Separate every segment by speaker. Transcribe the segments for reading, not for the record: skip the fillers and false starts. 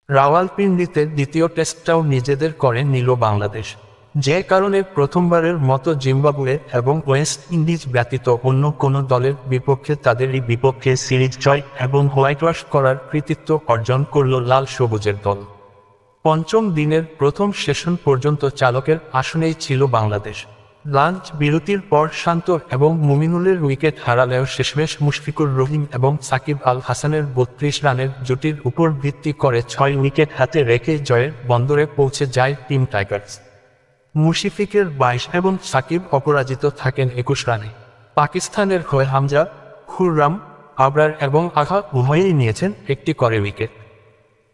Speaker 1: রাওয়ালপিন্ডিতে দ্বিতীয় টেস্টটাও নিজেদের করে নিল বাংলাদেশ, যে কারণে প্রথমবারের মতো জিম্বাবুয়ে এবং ওয়েস্ট ইন্ডিজ ব্যতীত অন্য কোনো দলের বিপক্ষে তাদেরই বিপক্ষে সিরিজ জয় এবং হোয়াইটওয়াশ করার কৃতিত্ব অর্জন করল লাল সবুজের দল। পঞ্চম দিনের প্রথম সেশন পর্যন্ত চালকের আসনেই ছিল বাংলাদেশ। লাঞ্চ বিরতির পর শান্ত এবং মুমিনুলের উইকেট হারালেও শেষমেশ মুশফিকুর রহিম এবং সাকিব আল হাসানের ৩২ রানের জুটির উপর ভিত্তি করে ৬ উইকেট হাতে রেখে জয়ের বন্দরে পৌঁছে যায় টিম টাইগার্স। মুশফিকের ২২ এবং সাকিব অপরাজিত থাকেন ২১ রানে। পাকিস্তানের হয়ে হামজা, খুররাম, আবরার এবং আঘা উভয়েই নিয়েছেন একটি করে উইকেট।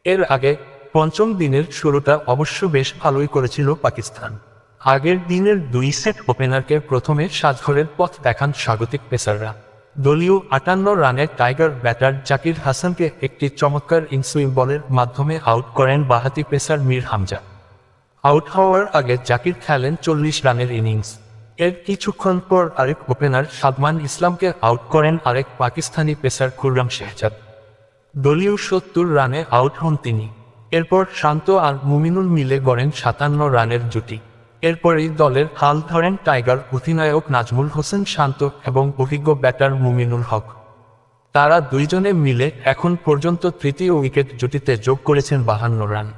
Speaker 1: এর আগে পঞ্চম দিনের শুরুটা অবশ্য বেশ ভালোই করেছিল পাকিস্তান। আগের দিনের ২ সেট ওপেনারকে প্রথমে সাজঘরের পথ দেখান স্বাগতিক পেসাররা। দলীয় ৫৮ রানের টাইগার ব্যাটার জাকির হাসানকে একটি চমৎকার ইনসুইং বলের মাধ্যমে আউট করেন বাঁহাতি পেসার মীর হামজা। আউট হওয়ার আগে জাকির খেলেন ৪০ রানের ইনিংস। এর কিছুক্ষণ পর আরেক ওপেনার সাদমান ইসলামকে আউট করেন আরেক পাকিস্তানি পেসার খুররাম শেহজাদ। দলীয় ৭০ রানে আউট হন তিনি। এরপর শান্ত আর মুমিনুল মিলে গড়েন ৫৭ রানের জুটি। এরপরেই দলের হাল ধরেন টাইগার অধিনায়ক নাজমুল হোসেন শান্ত এবং অভিজ্ঞ ব্যাটার মুমিনুল হক। তারা দুইজনে মিলে এখন পর্যন্ত তৃতীয় উইকেট জুটিতে যোগ করেছেন ৫২ রান।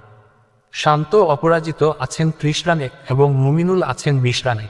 Speaker 1: শান্ত অপরাজিত আছেন ৩০ রানে এবং মুমিনুল আছেন ২০ রানে।